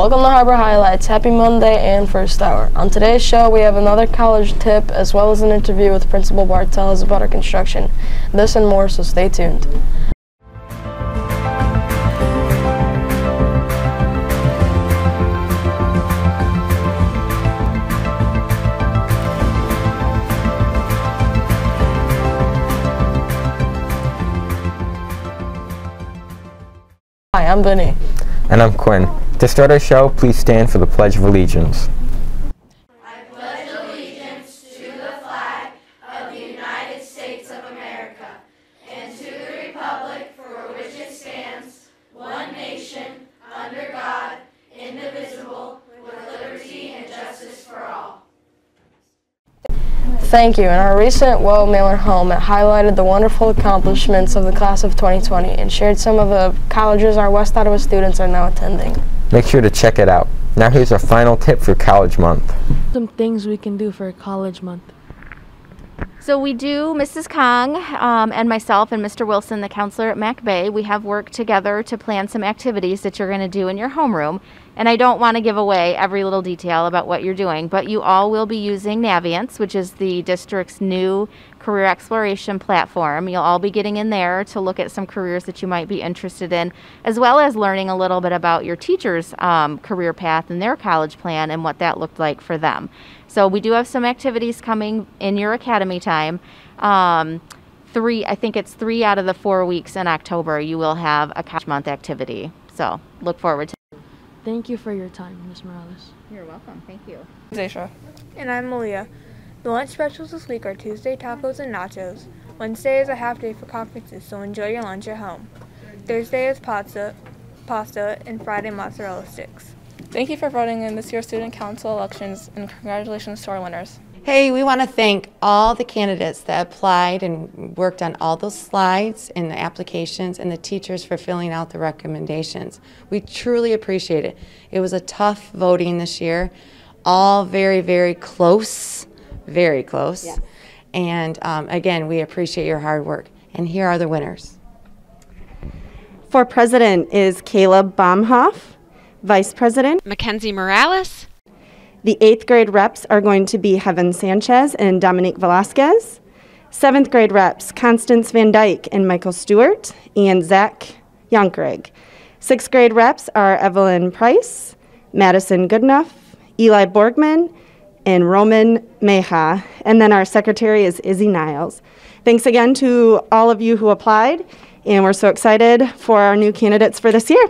Welcome to Harbor Highlights. Happy Monday and first hour. On today's show, we have another college tip as well as an interview with Principal Bartels about our construction. This and more, so stay tuned. Hi, I'm Benny. And I'm Quinn. To start our show, please stand for the Pledge of Allegiance. I pledge allegiance to the flag of the United States of America and to the republic for which it stands, one nation, under God, indivisible, with liberty and justice for all. Thank you. In our recent Well Mailer Home, it highlighted the wonderful accomplishments of the class of 2020 and shared some of the colleges our West Ottawa students are now attending. Make sure to check it out. Now here's our final tip for College Month. Some things we can do for College Month. So we do, Mrs. Kong and myself and Mr. Wilson, the counselor at Mac Bay, we have worked together to plan some activities that you're going to do in your homeroom. And I don't want to give away every little detail about what you're doing, but you all will be using Naviance, which is the district's new career exploration platform. You'll all be getting in there to look at some careers that you might be interested in, as well as learning a little bit about your teacher's career path and their college plan and what that looked like for them. So we do have some activities coming in your academy time. I think it's 3 out of the 4 weeks in October you will have a College Month activity. So look forward to it. Thank you for your time, Ms. Morales. You're welcome. Thank you. Zaisha. And I'm Malia. The lunch specials this week are Tuesday tacos and nachos. Wednesday is a half day for conferences, so enjoy your lunch at home. Thursday is pasta, and Friday mozzarella sticks. Thank you for voting in this year's Student Council elections, and congratulations to our winners. Hey, we want to thank all the candidates that applied and worked on all those slides and the applications, and the teachers for filling out the recommendations. We truly appreciate it. It was a tough voting this year, all very, very close, very close. Yeah. And again, we appreciate your hard work. And here are the winners. For president is Caleb Baumhoff. Vice President, Mackenzie Morales. The 8th grade reps are going to be Heaven Sanchez and Dominique Velasquez. 7th grade reps, Constance Van Dyke and Michael Stewart and Zach Yonkrig. 6th grade reps are Evelyn Price, Madison Goodenough, Eli Borgman, and Roman Meha. And then our secretary is Izzy Niles. Thanks again to all of you who applied, and we're so excited for our new candidates for this year.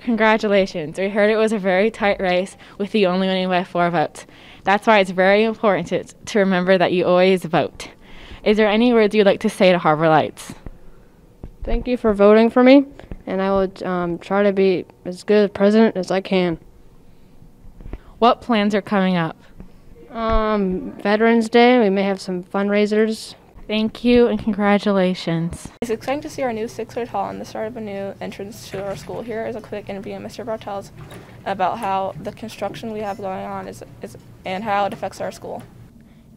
Congratulations. We heard it was a very tight race with you only winning by 4 votes. That's why it's very important to remember that you always vote. Is there any words you'd like to say to Harbor Lights? Thank you for voting for me, and I will try to be as good a president as I can. What plans are coming up? Veterans Day, we may have some fundraisers. Thank you and congratulations. It's exciting to see our new 6th grade hall and the start of a new entrance to our school. Here is a quick interview with Mr. Bartels about how the construction we have going on is and how it affects our school.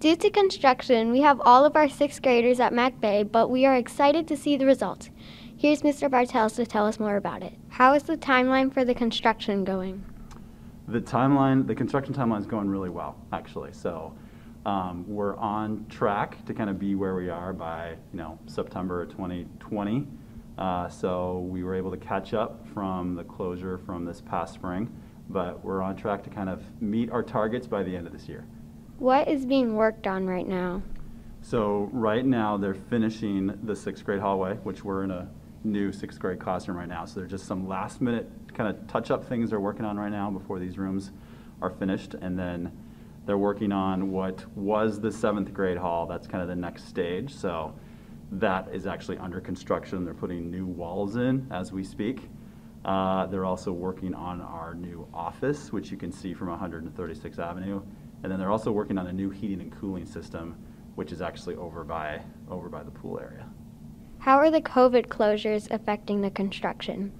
Due to construction, we have all of our 6th graders at Mac Bay, but we are excited to see the results. Here's Mr. Bartels to tell us more about it. How is the timeline for the construction going? The construction timeline is going really well, actually. So we're on track to kind of be where we are by September 2020. So we were able to catch up from the closure from this past spring, but we're on track to kind of meet our targets by the end of this year. What is being worked on right now? So right now they're finishing the 6th grade hallway, which we're in a new 6th grade classroom right now. So there's just some last minute kind of touch-up things they're working on right now before these rooms are finished, and then they're working on what was the 7th grade hall. That's kind of the next stage. So that is actually under construction. They're putting new walls in as we speak. They're also working on our new office, which you can see from 136th Avenue. And then they're also working on a new heating and cooling system, which is actually over by the pool area. How are the COVID closures affecting the construction?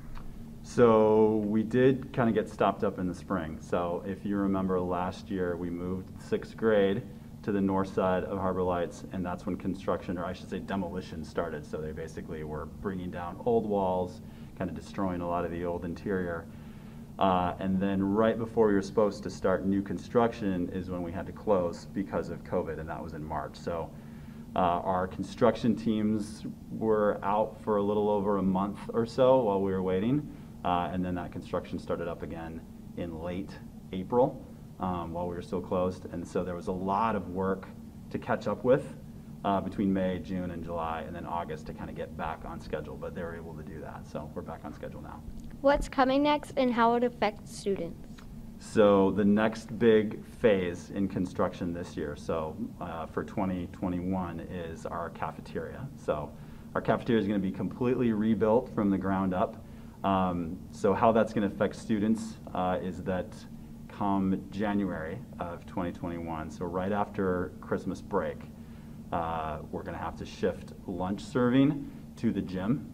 So we did kind of get stopped up in the spring. So if you remember last year, we moved 6th grade to the north side of Harbor Lights, and that's when construction, or I should say demolition, started. So they basically were bringing down old walls, kind of destroying a lot of the old interior. And then right before we were supposed to start new construction is when we had to close because of COVID, and that was in March. So our construction teams were out for a little over a month or so while we were waiting, and then that construction started up again in late April while we were still closed. And so there was a lot of work to catch up with between May, June, and July, and then August to kind of get back on schedule, but they were able to do that. So we're back on schedule now. What's coming next and how it affects students? So the next big phase in construction this year, so for 2021, is our cafeteria. So our cafeteria is going to be completely rebuilt from the ground up. So how that's going to affect students is that come January of 2021, so right after Christmas break, we're going to have to shift lunch serving to the gym,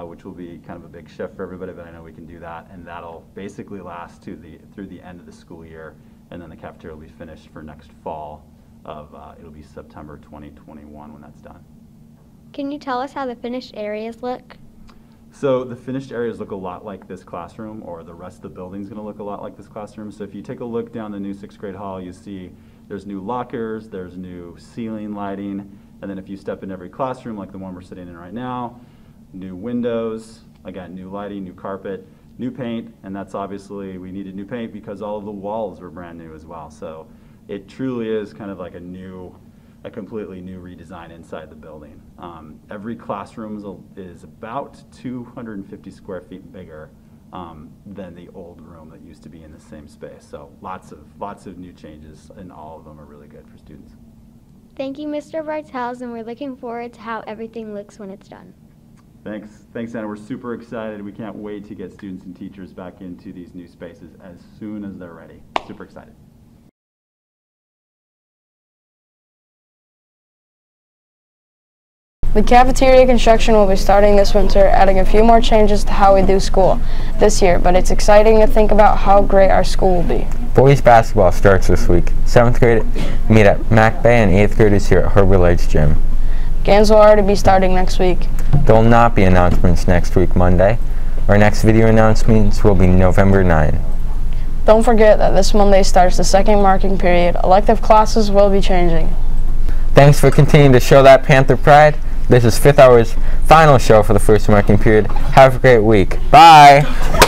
which will be kind of a big shift for everybody, but I know we can do that, and that'll basically last through the end of the school year, and then the cafeteria will be finished for next fall of, it'll be September 2021 when that's done. Can you tell us how the finished areas look? So the finished areas look a lot like this classroom, or the rest of the building's going to look a lot like this classroom. So if you take a look down the new 6th grade hall, you see there's new lockers, there's new ceiling lighting, and then if you step in every classroom like the one we're sitting in right now, new windows, again, new lighting, new carpet, new paint, and that's obviously, we needed new paint because all of the walls were brand new as well. So it truly is kind of like a completely new redesign inside the building. Every classroom is about 250 square feet bigger than the old room that used to be in the same space. So lots of new changes, and all of them are really good for students. Thank you, Mr. Bartels, and we're looking forward to how everything looks when it's done. Thanks, Anna. We're super excited. We can't wait to get students and teachers back into these new spaces as soon as they're ready. Super excited. The cafeteria construction will be starting this winter, adding a few more changes to how we do school this year, but it's exciting to think about how great our school will be. Boys basketball starts this week. 7th grade meet at Mac Bay and 8th graders here at Harbor Lights Gym. Games will already be starting next week. There will not be announcements next week, Monday. Our next video announcements will be November 9. Don't forget that this Monday starts the second marking period. Elective classes will be changing. Thanks for continuing to show that Panther pride. This is 5th hour's final show for the first marking period. Have a great week. Bye!